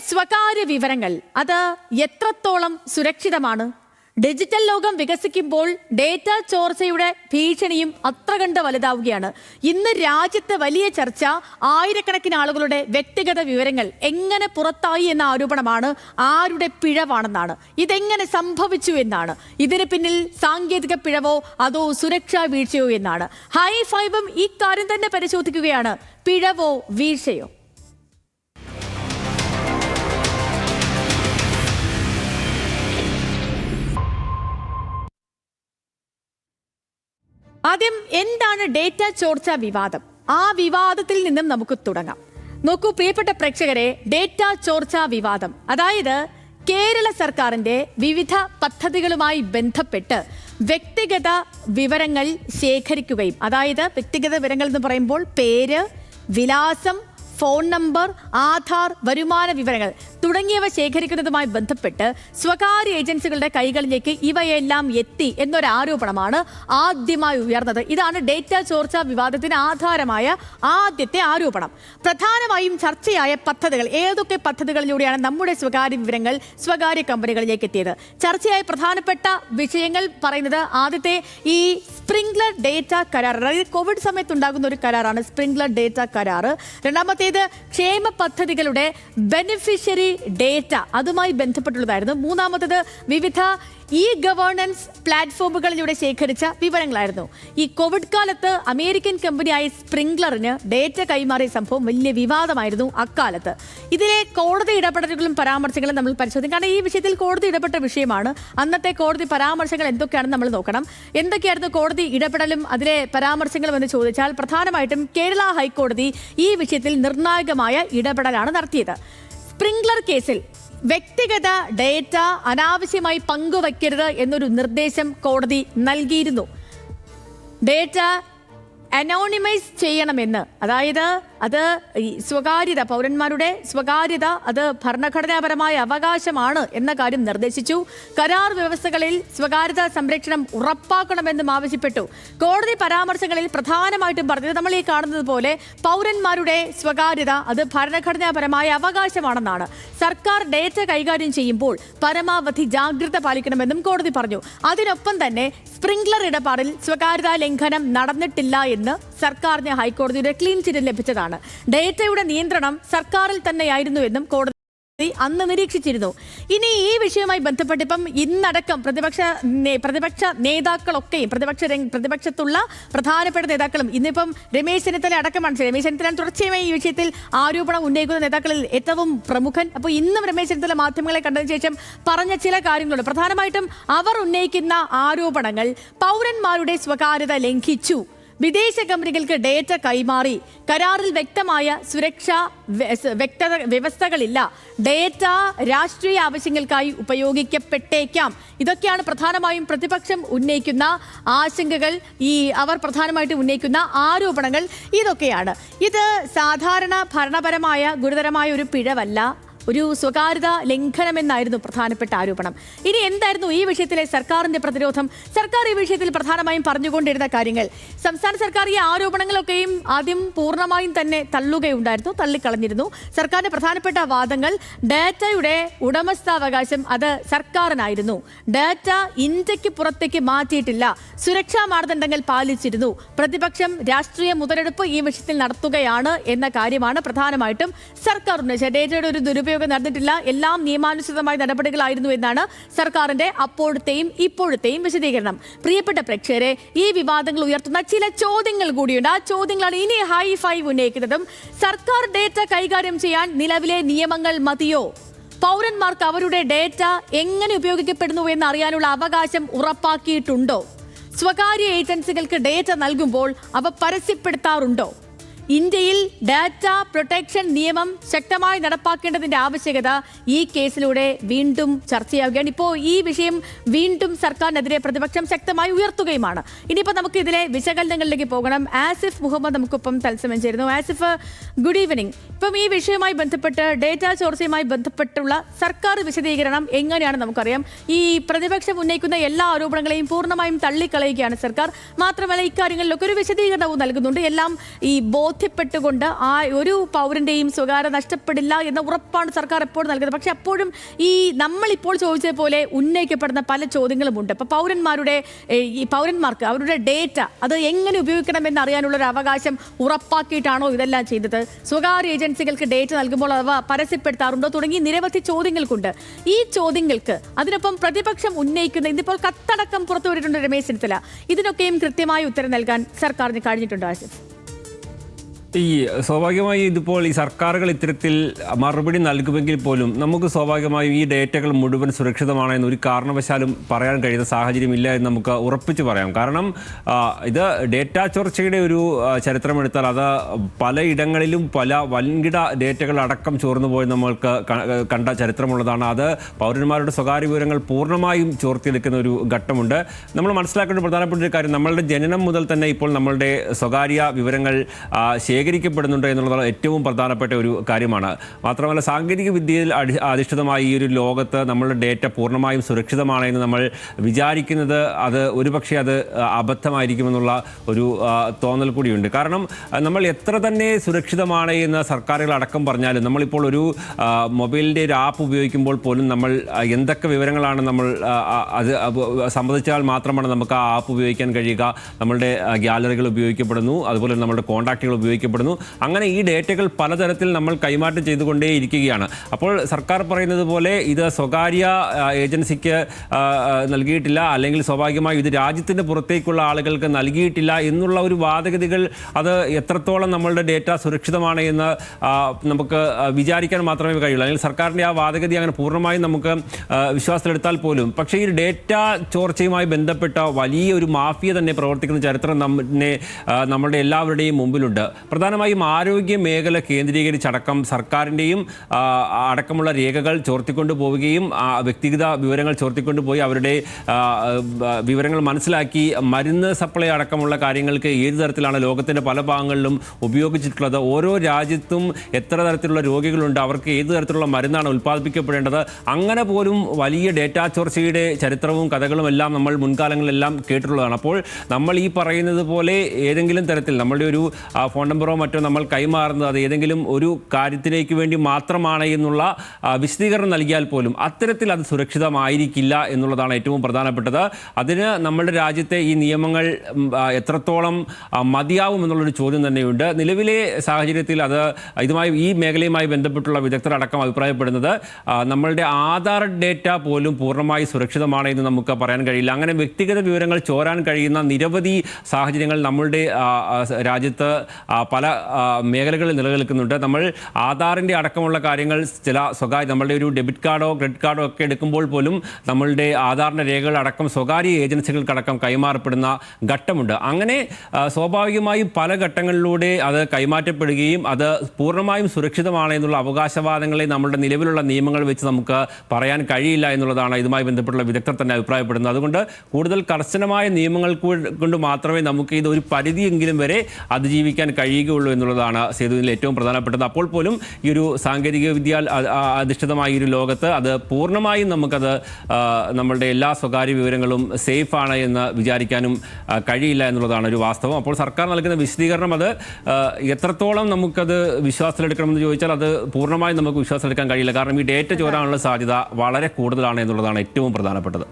സ്വകാര്യ വിവരങ്ങൾ അത് എത്രത്തോളം സുരക്ഷിതമാണ്? ഡിജിറ്റൽ ലോകം വികസിക്കുമ്പോൾ ഡേറ്റ ചോർച്ചയുടെ ഭീഷണിയും അത്ര കണ്ട് വലുതാവുകയാണ്. ഇന്ന് രാജ്യത്ത് വലിയ ചർച്ച ആയിരക്കണക്കിന് ആളുകളുടെ വ്യക്തിഗത വിവരങ്ങൾ എങ്ങനെ പുറത്തായി എന്ന ആരോപണമാണ്. ആരുടെ പിഴവാണെന്നാണ്, ഇതെങ്ങനെ സംഭവിച്ചു എന്നാണ്, ഇതിന് പിന്നിൽ സാങ്കേതിക പിഴവോ അതോ സുരക്ഷാ വീഴ്ചയോ എന്നാണ്. ഹൈ5ഉം ഈ കാര്യം തന്നെ പരിശോധിക്കുകയാണ്. പിഴവോ വീഴ്ചയോ? ആദ്യം എന്താണ് ഡേറ്റ ചോർച്ച വിവാദം? ആ വിവാദത്തിൽ നിന്നും നമുക്ക് തുടങ്ങാം. നോക്കൂ പ്രിയപ്പെട്ട പ്രേക്ഷകരെ, ഡേറ്റ ചോർച്ച വിവാദം അതായത് കേരള സർക്കാരിന്റെ വിവിധ പദ്ധതികളുമായി ബന്ധപ്പെട്ട് വ്യക്തിഗത വിവരങ്ങൾ ശേഖരിക്കുകയും, അതായത് വ്യക്തിഗത വിവരങ്ങൾ എന്ന് പറയുമ്പോൾ പേര്, വിലാസം, ഫോൺ നമ്പർ, ആധാർ, വരുമാന വിവരങ്ങൾ തുടങ്ങിയവ ശേഖരിക്കുന്നതുമായി ബന്ധപ്പെട്ട് സ്വകാര്യ ഏജൻസികളുടെ കൈകളിലേക്ക് ഇവയെല്ലാം എത്തി എന്നൊരു ആരോപണമാണ് ആദ്യമായി ഉയർന്നത്. ഇതാണ് ഡേറ്റ ചോർച്ച വിവാദത്തിന് ആധാരമായ ആദ്യത്തെ ആരോപണം. പ്രധാനമായും ചർച്ചയായ പദ്ധതികൾ, ഏതൊക്കെ പദ്ധതികളിലൂടെയാണ് നമ്മുടെ സ്വകാര്യ വിവരങ്ങൾ സ്വകാര്യ കമ്പനികളിലേക്ക് എത്തിയത്? ചർച്ചയായ പ്രധാനപ്പെട്ട വിഷയങ്ങൾ പറയുന്നത്, ആദ്യത്തെ ഈ സ്പ്രിംഗ്ലർ ഡേറ്റ കരാർ, അതായത് കോവിഡ് സമയത്തുണ്ടാകുന്ന ഒരു കരാറാണ് സ്പ്രിംഗ്ലർ ഡേറ്റ കരാർ. രണ്ടാമത്തേത് ക്ഷേമ പദ്ധതികളുടെ ബെനിഫിഷ്യറി ഡേറ്റ, അതുമായി ബന്ധപ്പെട്ടുള്ളതായിരുന്നു. മൂന്നാമത്തേത് വിവിധ ഗവേണൻസ് പ്ലാറ്റ്ഫോമുകളിലൂടെ ശേഖരിച്ച വിവരങ്ങളായിരുന്നു. ഈ കോവിഡ് കാലത്ത് അമേരിക്കൻ കമ്പനിയായ സ്പ്രിംഗ്ലറിന് ഡേറ്റ കൈമാറിയ സംഭവം വലിയ വിവാദമായിരുന്നു അക്കാലത്ത്. ഇതിലെ കോടതി ഇടപെടലുകളും പരാമർശങ്ങളും നമ്മൾ പരിശോധിക്കും. കാരണം ഈ വിഷയത്തിൽ കോടതി ഇടപെട്ട വിഷയമാണ്. അന്നത്തെ കോടതി പരാമർശങ്ങൾ എന്തൊക്കെയാണെന്ന് നമ്മൾ നോക്കണം. എന്തൊക്കെയായിരുന്നു കോടതി ഇടപെടലും അതിലെ പരാമർശങ്ങളും എന്ന് ചോദിച്ചാൽ, പ്രധാനമായിട്ടും കേരള ഹൈക്കോടതി ഈ വിഷയത്തിൽ നിർണായകമായ ഇടപെടലാണ് നടത്തിയത്. സ്പ്രിംഗ്ലർ കേസിൽ വ്യക്തിഗത ഡേറ്റ അനാവശ്യമായി പങ്കുവയ്ക്കരുത് എന്നൊരു നിർദ്ദേശം കോടതി നൽകിയിരുന്നു. ഡേറ്റ അനോണിമൈസ് ചെയ്യണമെന്ന്, അതായത് അത് സ്വകാര്യത, പൗരന്മാരുടെ സ്വകാര്യത അത് ഭരണഘടനാപരമായ അവകാശമാണ് എന്ന കാര്യം നിർദ്ദേശിച്ചു. കരാർ വ്യവസ്ഥകളിൽ സ്വകാര്യത സംരക്ഷണം ഉറപ്പാക്കണമെന്നും ആവശ്യപ്പെട്ടു. കോടതി പരാമർശങ്ങളിൽ പ്രധാനമായിട്ടും പറഞ്ഞത് നമ്മൾ ഈ കാണുന്നത് പോലെ പൗരന്മാരുടെ സ്വകാര്യത അത് ഭരണഘടനാപരമായ അവകാശമാണെന്നാണ്. സർക്കാർ ഡേറ്റ കൈകാര്യം ചെയ്യുമ്പോൾ പരമാവധി ജാഗ്രത പാലിക്കണമെന്നും കോടതി പറഞ്ഞു. അതിനൊപ്പം തന്നെ സ്പ്രിംഗ്ലർ ഇടപാടിൽ സ്വകാര്യതാ ലംഘനം നടന്നിട്ടില്ല എന്ന് സർക്കാരിന് ഹൈക്കോടതിയുടെ ക്ലീൻ ചിറ്റ് ലഭിച്ചതാണ്. ഡേറ്റയുടെ നിയന്ത്രണം സർക്കാരിൽ തന്നെയായിരുന്നു എന്നും കോടതി അന്ന് നിരീക്ഷിച്ചിരുന്നു. ഇനി ഈ വിഷയവുമായി ബന്ധപ്പെട്ട് ഇപ്പം ഇന്നടക്കം പ്രതിപക്ഷ നേതാക്കളൊക്കെയും പ്രതിപക്ഷത്തുള്ള പ്രധാനപ്പെട്ട നേതാക്കളും ഇന്നിപ്പം രമേശ് ചെന്നിത്തല അടക്കമാണ്. രമേശ് ചെന്നിത്തല തുടർച്ചയായി ഈ വിഷയത്തിൽ ആരോപണം ഉന്നയിക്കുന്ന നേതാക്കളിൽ ഏറ്റവും പ്രമുഖൻ. അപ്പോൾ ഇന്നും രമേശ് ചെന്നിത്തല മാധ്യമങ്ങളെ കണ്ടതിന് ശേഷം പറഞ്ഞ ചില കാര്യങ്ങളുണ്ട്. പ്രധാനമായിട്ടും അവർ ഉന്നയിക്കുന്ന ആരോപണങ്ങൾ പൗരന്മാരുടെ സ്വകാര്യത ലംഘിച്ചു, വിദേശ കമ്പനികൾക്ക് ഡേറ്റ കൈമാറി, കരാറിൽ വ്യക്തമായ സുരക്ഷാ വ്യവസ്ഥകളില്ല, ഡേറ്റ രാഷ്ട്രീയ ആവശ്യങ്ങൾക്കായി ഉപയോഗിക്കപ്പെട്ടേക്കാം. ഇതൊക്കെയാണ് പ്രധാനമായും പ്രതിപക്ഷം ഉന്നയിക്കുന്ന ആശങ്കകൾ, അവർ പ്രധാനമായിട്ടും ഉന്നയിക്കുന്ന ആരോപണങ്ങൾ ഇതൊക്കെയാണ്. ഇത് സാധാരണ ഭരണപരമായ ഗുരുതരമായ ഒരു പിഴവല്ല, ഒരു സ്വകാര്യത ലംഘനമെന്നായിരുന്നു പ്രധാനപ്പെട്ട ആരോപണം. ഇനി എന്തായിരുന്നു ഈ വിഷയത്തിലെ സർക്കാരിന്റെ പ്രതിരോധം? സർക്കാർ ഈ വിഷയത്തിൽ പ്രധാനമായും പറഞ്ഞുകൊണ്ടിരുന്ന കാര്യങ്ങൾ, സംസ്ഥാന സർക്കാർ ഈ ആരോപണങ്ങളൊക്കെയും ആദ്യം പൂർണ്ണമായും തന്നെ തള്ളിക്കളഞ്ഞിരുന്നു. സർക്കാരിന്റെ പ്രധാനപ്പെട്ട വാദങ്ങൾ, ഡാറ്റയുടെ ഉടമസ്ഥാവകാശം അത് സർക്കാരിനായിരുന്നു, ഡാറ്റ ഇന്ത്യക്ക് പുറത്തേക്ക് മാറ്റിയിട്ടില്ല, സുരക്ഷാ മാനദണ്ഡങ്ങൾ പാലിച്ചിരുന്നു, പ്രതിപക്ഷം രാഷ്ട്രീയ മുതലെടുപ്പ് ഈ വിഷയത്തിൽ നടത്തുകയാണ് എന്ന കാര്യമാണ് പ്രധാനമായിട്ടും സർക്കാർ ഉന്നയിച്ചത്. ഡേറ്റയുടെ ഒരു ദുരുപയോഗം നടന്നിട്ടില്ല, എല്ലാം നിയമാനുസൃതമായ നടപടികളായിരുന്നു എന്നാണ് സർക്കാരിന്റെ അപ്പോഴത്തെയും ഇപ്പോഴത്തെയും വിശദീകരണം. പ്രിയപ്പെട്ട പ്രേക്ഷകരെ, ഈ വിവാദങ്ങൾ ഉയർത്തുന്ന ചില ചോദ്യങ്ങൾ കൂടിയുണ്ട്. ആ ചോദ്യങ്ങളാണ് ഇനി ഹൈ5 ഉന്നയിക്കുന്നതും. സർക്കാർ ഡേറ്റ കൈകാര്യം ചെയ്യാൻ നിലവിലെ നിയമങ്ങൾ മതിയോ? പൗരന്മാർക്ക് അവരുടെ ഡേറ്റ എങ്ങനെ ഉപയോഗിക്കപ്പെടുന്നു എന്ന് അറിയാനുള്ള അവകാശം ഉറപ്പാക്കിയിട്ടുണ്ടോ? സ്വകാര്യ ഏജൻസികൾക്ക് ഡേറ്റ നൽകുമ്പോൾ അവ പരസ്യപ്പെടുത്താറുണ്ടോ? ഇന്ത്യയിൽ ഡാറ്റ പ്രൊട്ടക്ഷൻ നിയമം ശക്തമായി നടപ്പാക്കേണ്ടതിന്റെ ആവശ്യകത ഈ കേസിലൂടെ വീണ്ടും ചർച്ചയാവുകയാണ്. ഇപ്പോൾ ഈ വിഷയം വീണ്ടും സർക്കാരിനെതിരെ പ്രതിപക്ഷം ശക്തമായി ഉയർത്തുകയുമാണ്. ഇനിയിപ്പോൾ നമുക്ക് ഇതിലെ വിശകലനങ്ങളിലേക്ക് പോകണം. ആസിഫ് മുഹമ്മദ് നമുക്കിപ്പം തത്സമയം ചേരുന്നു. Asif, good evening. ഇപ്പം ഈ വിഷയവുമായി ബന്ധപ്പെട്ട്, ഡേറ്റ ചോർച്ചയുമായി ബന്ധപ്പെട്ടുള്ള സർക്കാർ വിശദീകരണം എങ്ങനെയാണ് നമുക്കറിയാം. ഈ പ്രതിപക്ഷം ഉന്നയിക്കുന്ന എല്ലാ ആരോപണങ്ങളെയും പൂർണ്ണമായും തള്ളിക്കളയുകയാണ് സർക്കാർ. മാത്രമല്ല ഇക്കാര്യങ്ങളിലൊക്കെ ഒരു വിശദീകരണവും നൽകുന്നുണ്ട്. എല്ലാം ഈ ബോധ്യപ്പെട്ടുകൊണ്ട് ആ ഒരു പൗരന്റെയും സ്വകാര്യത നഷ്ടപ്പെടില്ല എന്ന ഉറപ്പാണ് സർക്കാർ എപ്പോഴും നൽകുന്നത്. പക്ഷെ അപ്പോഴും ഈ നമ്മളിപ്പോൾ ചോദിച്ചതുപോലെ ഉന്നയിക്കപ്പെടുന്ന പല ചോദ്യങ്ങളുമുണ്ട്. ഇപ്പൊ പൗരന്മാർക്ക് അവരുടെ ഡേറ്റ അത് എങ്ങനെ ഉപയോഗിക്കണമെന്ന് അറിയാനുള്ള ഒരു അവകാശം ഉറപ്പാക്കിയിട്ടാണോ ഇതെല്ലാം ചെയ്തത്? സ്വകാര്യ ഏജൻസികൾക്ക് ഡേറ്റ നൽകുമ്പോൾ അവ പരസ്യപ്പെടുത്താറുണ്ടോ? തുടങ്ങി നിരവധി ചോദ്യങ്ങൾക്കുണ്ട്. ഈ ചോദ്യങ്ങൾക്ക് അതിനൊപ്പം പ്രതിപക്ഷം ഉന്നയിക്കുന്ന ഇതിപ്പോൾ കത്തടക്കം പുറത്തുവിട്ടിട്ടുണ്ട് രമേശ് ചെന്നിത്തല. ഇതിനൊക്കെയും കൃത്യമായ ഉത്തരം നൽകാൻ സർക്കാരിന് കഴിഞ്ഞിട്ടുണ്ടോ ആസിഫ്? ഈ സ്വാഭാവികമായി ഇതിപ്പോൾ ഈ സർക്കാരുകൾ ഇത്തരത്തിൽ മറുപടി നൽകുമെങ്കിൽ പോലും നമുക്ക് സ്വാഭാവികമായും ഈ ഡേറ്റകൾ മുഴുവൻ സുരക്ഷിതമാണെന്ന് ഒരു കാരണവശാലും പറയാൻ കഴിയുന്ന സാഹചര്യമില്ല എന്ന് നമുക്ക് ഉറപ്പിച്ച് പറയാം. കാരണം ഇത് ഡേറ്റ ചോർച്ചയുടെ ഒരു ചരിത്രമെടുത്താൽ അത് പലയിടങ്ങളിലും പല വൻകിട ഡേറ്റകൾ അടക്കം ചോർന്നു പോയി നമ്മൾക്ക് കണ്ട ചരിത്രമുള്ളതാണ്. അത് പൗരന്മാരുടെ സ്വകാര്യ വിവരങ്ങൾ പൂർണ്ണമായും ചോർത്തിയെടുക്കുന്ന ഒരു ഘട്ടമുണ്ട്. നമ്മൾ മനസ്സിലാക്കേണ്ട പ്രധാനപ്പെട്ട ഒരു കാര്യം, നമ്മളുടെ ജനനം മുതൽ തന്നെ ഇപ്പോൾ നമ്മളുടെ സ്വകാര്യ വിവരങ്ങൾ ശേഖരിക്കപ്പെടുന്നുണ്ട് എന്നുള്ളത് ഏറ്റവും പ്രധാനപ്പെട്ട ഒരു കാര്യമാണ്. മാത്രമല്ല സാങ്കേതിക വിദ്യയിൽ അധിഷ്ഠിതമായ ഈ ഒരു ലോകത്ത് നമ്മളുടെ ഡേറ്റ പൂർണ്ണമായും സുരക്ഷിതമാണ് എന്ന് നമ്മൾ വിചാരിക്കുന്നത് അത് ഒരുപക്ഷെ അത് അബദ്ധമായിരിക്കുമെന്നുള്ള ഒരു തോന്നൽ കൂടിയുണ്ട്. കാരണം നമ്മൾ എത്ര തന്നെ സുരക്ഷിതമാണ് എന്ന് സർക്കാരുകൾ അടക്കം പറഞ്ഞാലും നമ്മളിപ്പോൾ ഒരു മൊബൈലിൻ്റെ ഒരു ആപ്പ് ഉപയോഗിക്കുമ്പോൾ പോലും നമ്മൾ എന്തൊക്കെ വിവരങ്ങളാണ് നമ്മൾ അത് സമ്മതിച്ചാൽ മാത്രമാണ് നമുക്ക് ആ ആപ്പ് ഉപയോഗിക്കാൻ കഴിയുക. നമ്മളുടെ ഗ്യാലറികൾ ഉപയോഗിക്കപ്പെടുന്നു, അതുപോലെ നമ്മളുടെ കോൺടാക്റ്റുകൾ ഉപയോഗിക്കപ്പെടുന്നു. അങ്ങനെ ഈ ഡേറ്റകൾ പലതരത്തിൽ നമ്മൾ കൈമാറ്റം ചെയ്തുകൊണ്ടേ ഇരിക്കുകയാണ്. അപ്പോൾ സർക്കാർ പറയുന്നത് പോലെ ഇത് സ്വകാര്യ ഏജൻസിക്ക് നൽകിയിട്ടില്ല, അല്ലെങ്കിൽ സ്വാഭാവികമായി ഇത് രാജ്യത്തിൻ്റെ പുറത്തേക്കുള്ള ആളുകൾക്ക് നൽകിയിട്ടില്ല എന്നുള്ള ഒരു വാദഗതികൾ അത് എത്രത്തോളം നമ്മളുടെ ഡേറ്റ സുരക്ഷിതമാണ് എന്ന് നമുക്ക് വിചാരിക്കാൻ മാത്രമേ കഴിയുള്ളൂ. അല്ലെങ്കിൽ സർക്കാരിൻ്റെ ആ വാദഗതി അങ്ങനെ പൂർണ്ണമായും നമുക്ക് വിശ്വാസത്തിലെടുത്താൽ പോലും പക്ഷേ ഈ ഡേറ്റ ചോർച്ചയുമായി ബന്ധപ്പെട്ട വലിയ ഒരു മാഫിയ തന്നെ പ്രവർത്തിക്കുന്ന ചരിത്രം നമ്മളുടെ എല്ലാവരുടെയും മുമ്പിലുണ്ട്. പ്രധാനമായും ആരോഗ്യ മേഖല കേന്ദ്രീകരിച്ചടക്കം സർക്കാരിൻ്റെയും അടക്കമുള്ള രേഖകൾ ചോർത്തിക്കൊണ്ടു പോവുകയും വ്യക്തിഗത വിവരങ്ങൾ ചോർത്തിക്കൊണ്ടുപോയി അവരുടെ വിവരങ്ങൾ മനസ്സിലാക്കി മരുന്ന് സപ്ലൈ അടക്കമുള്ള കാര്യങ്ങൾക്ക് ഏത് തരത്തിലാണ് ലോകത്തിൻ്റെ പല ഭാഗങ്ങളിലും ഉപയോഗിച്ചിട്ടുള്ളത്, ഓരോ രാജ്യത്തും എത്ര തരത്തിലുള്ള രോഗികളുണ്ട്, അവർക്ക് ഏത് തരത്തിലുള്ള മരുന്നാണ് ഉൽപ്പാദിപ്പിക്കപ്പെടേണ്ടത്, അങ്ങനെ പോലും വലിയ ഡേറ്റ ചോർച്ചയുടെ ചരിത്രവും കഥകളും എല്ലാം നമ്മൾ മുൻകാലങ്ങളിലെല്ലാം കേട്ടിട്ടുള്ളതാണ്. അപ്പോൾ നമ്മൾ ഈ പറയുന്നത് പോലെ ഏതെങ്കിലും തരത്തിൽ നമ്മളുടെ ഒരു ഫോൺ നമ്പറോ മറ്റോ നമ്മൾ കൈമാറുന്നത് അത് ഏതെങ്കിലും ഒരു കാര്യത്തിലേക്ക് വേണ്ടി മാത്രമാണ് എന്നുള്ള വിശദീകരണം നൽകിയാൽ പോലും അത്തരത്തിൽ അത് സുരക്ഷിതമായിരിക്കില്ല എന്നുള്ളതാണ് ഏറ്റവും പ്രധാനപ്പെട്ടത്. അതിന് നമ്മുടെ രാജ്യത്തെ ഈ നിയമങ്ങൾ എത്രത്തോളം മതിയാവും എന്നുള്ളൊരു ചോദ്യം തന്നെയുണ്ട്. നിലവിലെ സാഹചര്യത്തിൽ അത് ഈ മേഖലയുമായി ബന്ധപ്പെട്ടുള്ള വിദഗ്ധരടക്കം അഭിപ്രായപ്പെടുന്നത് നമ്മളുടെ ആധാർ ഡേറ്റ പോലും പൂർണ്ണമായി സുരക്ഷിതമാണ് എന്ന് നമുക്ക് പറയാൻ കഴിയില്ല. അങ്ങനെ വ്യക്തിഗത വിവരങ്ങൾ ചോരാൻ കഴിയുന്ന നിരവധി സാഹചര്യങ്ങൾ നമ്മളുടെ രാജ്യത്ത് പല മേഖലകളിൽ നിലനിൽക്കുന്നുണ്ട്. നമ്മൾ ആധാറിൻ്റെ അടക്കമുള്ള കാര്യങ്ങൾ ചില നമ്മളുടെ ഒരു ഡെബിറ്റ് കാർഡോ ക്രെഡിറ്റ് കാർഡോ ഒക്കെ എടുക്കുമ്പോൾ പോലും നമ്മളുടെ ആധാറിൻ്റെ രേഖകൾ അടക്കം സ്വകാര്യ ഏജൻസികൾക്കടക്കം കൈമാറപ്പെടുന്ന ഘട്ടമുണ്ട്. അങ്ങനെ സ്വാഭാവികമായും പല ഘട്ടങ്ങളിലൂടെ അത് കൈമാറ്റപ്പെടുകയും അത് പൂർണ്ണമായും സുരക്ഷിതമാണ് എന്നുള്ള അവകാശവാദങ്ങളെ നമ്മളുടെ നിലവിലുള്ള നിയമങ്ങൾ വെച്ച് നമുക്ക് പറയാൻ കഴിയില്ല എന്നുള്ളതാണ് ഇതുമായി ബന്ധപ്പെട്ടുള്ള വിദഗ്ധർ തന്നെ അഭിപ്രായപ്പെടുന്നത്. അതുകൊണ്ട് കൂടുതൽ കർശനമായ നിയമങ്ങൾ കൊണ്ട് മാത്രമേ നമുക്ക് ഇത് ഒരു പരിധിയെങ്കിലും വരെ അതിജീവിക്കാൻ കഴിയുകയുള്ളൂ എന്നുള്ളതാണ് സേതുവിൽ ഏറ്റവും പ്രധാനപ്പെട്ടത്. അപ്പോൾ പോലും ഈ ഒരു സാങ്കേതിക വിദ്യ അധിഷ്ഠിതമായ ഒരു ലോകത്ത് അത് പൂർണ്ണമായും നമുക്കത് നമ്മളുടെ എല്ലാ സ്വകാര്യ വിവരങ്ങളും സേഫാണ് എന്ന് വിചാരിക്കാനും കഴിയില്ല എന്നുള്ളതാണ് ഒരു വാസ്തവം. അപ്പോൾ സർക്കാർ നൽകുന്ന വിശദീകരണം അത് എത്രത്തോളം നമുക്കത് വിശ്വാസത്തിലെടുക്കണമെന്ന് ചോദിച്ചാൽ അത് പൂർണ്ണമായും നമുക്ക് വിശ്വാസത്തിലെടുക്കാൻ കഴിയില്ല. കാരണം ഈ ഡേറ്റ ചോരാനുള്ള സാധ്യത വളരെ കൂടുതലാണ് എന്നുള്ളതാണ് ഏറ്റവും പ്രധാനപ്പെട്ടത്.